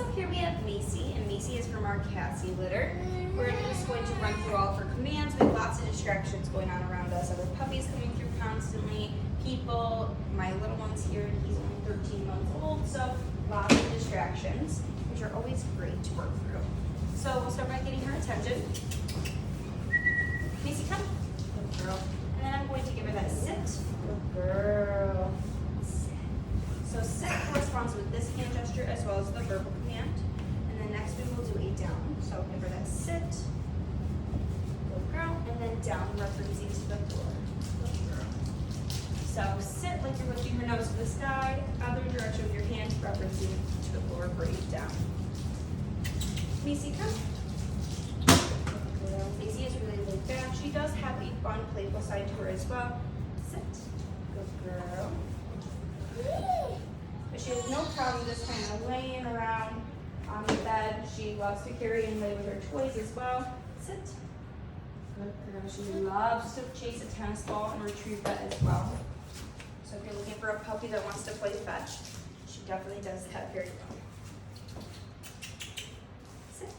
up here we have Macy, and Macy is from our Kassie litter. We're just going to run through all of her commands. We have lots of distractions going on around us. Other puppies coming through constantly, people, my little one's here, he's only 13 months old, so lots of distractions, which are always great to work through. So we'll start by getting her attention. Macy, come. Good girl. And then I'm going to give her that sit. Good girl. Sit. So sit corresponds with this hand gesture as well as the verbal command. And then next we will do a down. So give her that sit. Good girl. And then down referencing to the floor. Good girl. So sit like you're lifting her nose to the sky. Other direction with your hand referencing to the floor. Breathe down. Macy, come. Macy is really laid back. She does have a fun, playful side to her as well. Sit. Good girl. But she has no problem just kind of laying around on the bed. She loves to carry and lay with her toys as well. Sit. Good girl. She loves to chase a tennis ball and retrieve that as well. So if you're looking for a puppy that wants to play fetch, she definitely does that very well. Sit.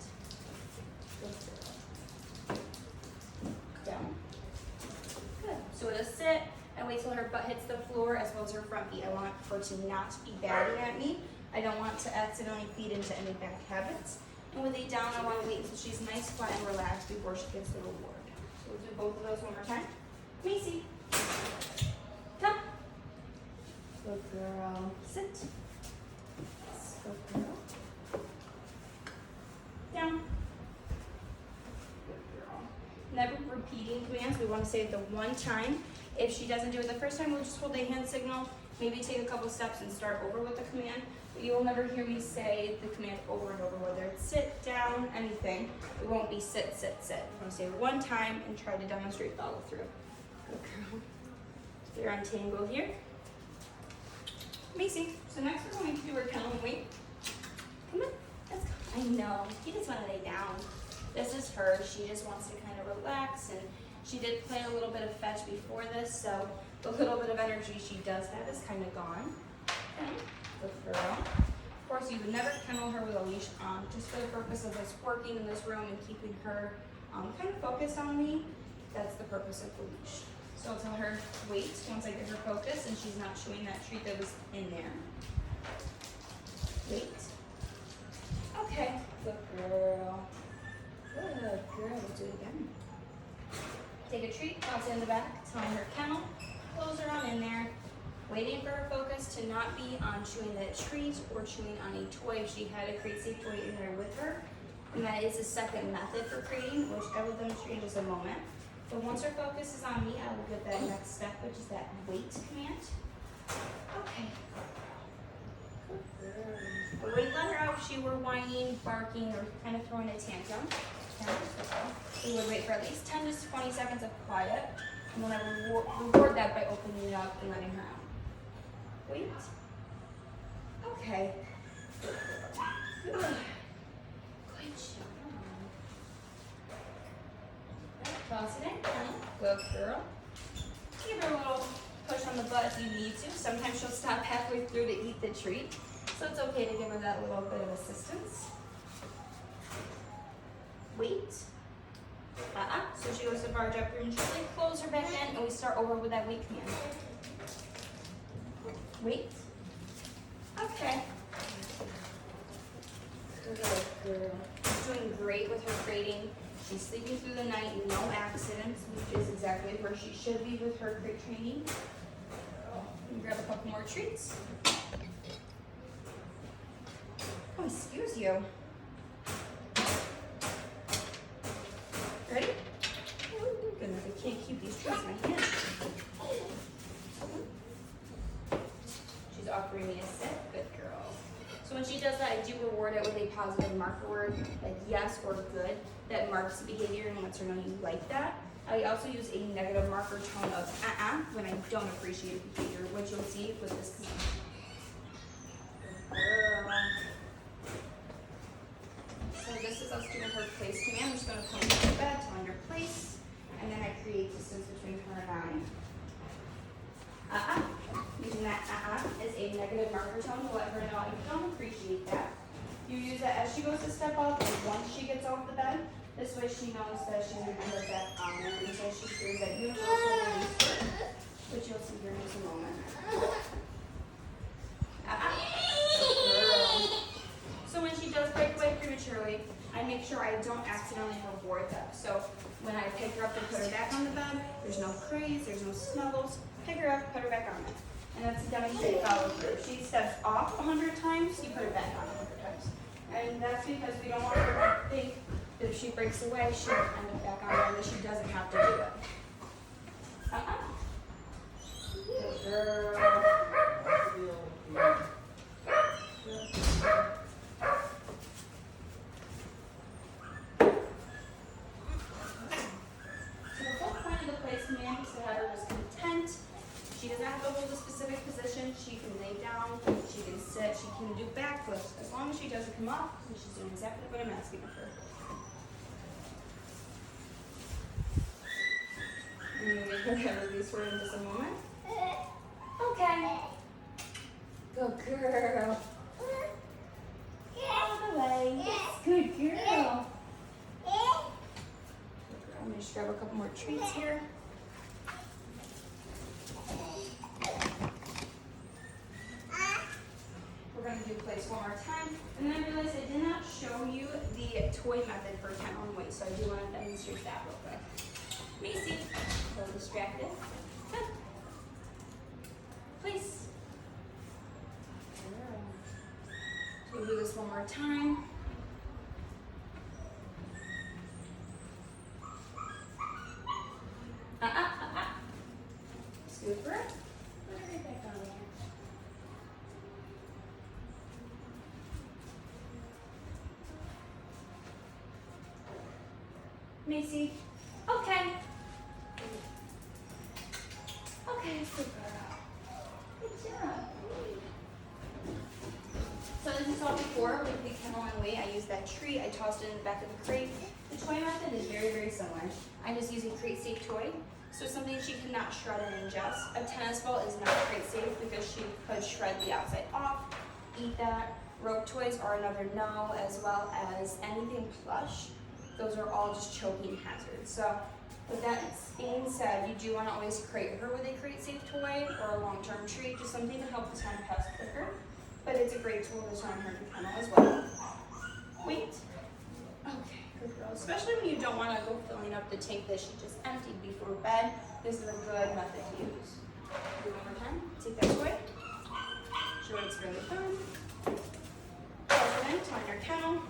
Good girl. Down. Good. So with a sit, and wait till her butt hits the floor as well as her front feet. I want her to not be batting at me. I don't want to accidentally feed into any bad habits. And with a down, I want to wait until she's nice, flat, and relaxed before she gets the reward. So we'll do both of those one more time. Macy, come. Good girl. Sit. Good girl. Down. Never repeating commands. We want to say it the one time. If she doesn't do it the first time, we'll just hold a hand signal, maybe take a couple steps and start over with the command. But you will never hear me say the command over and over, whether it's sit, down, anything. It won't be sit, sit, sit. I want to say it one time and try to demonstrate follow through. Good girl. They're on tango here. Macy. So next we're going to do her kennel and wait. Come on. Let's go. I know. He just want to lay down. This is her. She just wants to kind of relax, and she did play a little bit of fetch before this, so the little bit of energy she does have is kind of gone. Okay, good girl. Of course, you would never kennel her with a leash on, just for the purpose of us working in this room and keeping her kind of focused on me. That's the purpose of the leash. So I'll tell her wait once I get her focused and she's not chewing that treat that was in there. Wait. Okay, good girl. Good girl, we'll do it again. Take a treat, toss it in the back, telling her kennel, close her on in there, waiting for her focus to not be on chewing that treat or chewing on a toy if she had a crate safe toy in there with her. And that is the second method for creating, which I will demonstrate in just a moment. But once her focus is on me, I will get that next step, which is that wait command. Okay. I wouldn't let her out if she were whining, barking, or kind of throwing a tantrum. We would wait for at least 10 to 20 seconds of quiet, and then I would reward that by opening it up and letting her out. Wait. Okay. Good. Good job. Toss it in. Good girl. Give her a little push on the butt if you need to. Sometimes she'll stop halfway through to eat the treat, so it's okay to give her that little bit of assistance. Wait. So she goes to barge up here and gently close her back in, and we start over with that wait command. Wait. Okay. Good girl. She's doing great with her crating. She's sleeping through the night, no accidents, which is exactly where she should be with her crate training. And grab a couple more treats. Oh, excuse you. Ready? Oh, goodness, I can't keep these treats in my hand. She's offering me a sit. Good girl. So when she does that, I do reward it with a positive marker word, like yes or good, that marks behavior and lets her know you like that. I also use a negative marker tone of when I don't appreciate behavior, which you'll see with this command. So this is us doing her place command. I'm just going to come to the bed, telling her place, and then I create distance between her and I. Using that as a negative marker tone to let her know I don't appreciate that. You use that she goes to step up and once she gets off the bed, this way she knows that she's going to put her back on there until she hears that universal release word, which you'll see here in just a moment. Girl. So when she does break away prematurely, I make sure I don't accidentally reward them. So when I pick her up and put her back on the bed, there's no praise, there's no snuggles. Pick her up, put her back on it. And that's a demonstrated follow through. If she steps off 100 times, you put her back on 100 times. And that's because we don't want her to think that if she breaks away, she'll end up back on there and that she doesn't have to do it. Good girl. So the whole point of the place command is to have her just content. She doesn't have to hold a specific position. She can lay down, she can sit, she can do back flips. As long as she doesn't come up, and she's doing exactly what I'm asking of her. I'm going to release her in just a moment. Okay. Good girl. All the way. Good girl. I'm going to just grab a couple more treats here. We're going to do place one more time. And then I realized I did not show you the toy method for kennel and weight, so I do want to demonstrate that real quick. Macy, a little distracted. Good. Please. So we'll do this one more time. Super. Put her right back on there. Macy. Okay. Okay, good girl. Good job. So as you saw before with the kennel and weight, I used that treat. I tossed it in the back of the crate. The toy method is very, very similar. I just use a crate safe toy. So something she cannot shred and ingest. A tennis ball is not crate safe because she could shred the outside off, eat that. Rope toys are another no, as well as anything plush. Those are all just choking hazards. So with that being said, you do want to always crate her with a crate safe toy or a long-term treat, just something to help the time pass quicker. But it's a great tool to turn her to kennel as well. Wait. Okay, good girl. Especially when you don't want to go filling up the tank that she just emptied before bed. This is a good method to use. Do one more time. Take that toy. Sure it's really fun. Toss it in, turn your kennel.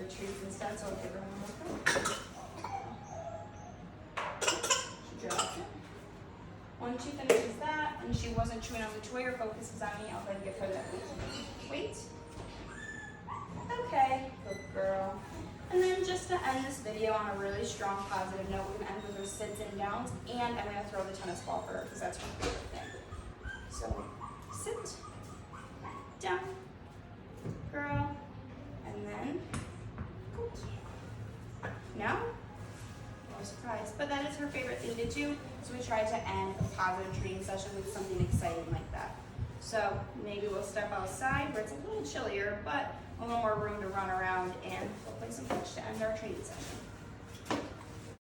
Treats instead, so I'll give her one more thing. She dropped it. Once she finishes that, and she wasn't chewing on the toy or focuses on me, I'll then give her that weight. Okay, good girl. And then just to end this video on a really strong positive note, we're gonna end with her sits and downs, and I'm gonna throw the tennis ball for her because that's her favorite thing. So, sit, down, girl, and then no? No surprise. But that is her favorite thing to do, so we try to end a positive training session with something exciting like that. So maybe we'll step outside where it's a little chillier, but a little more room to run around, and we'll play some fetch to end our training session.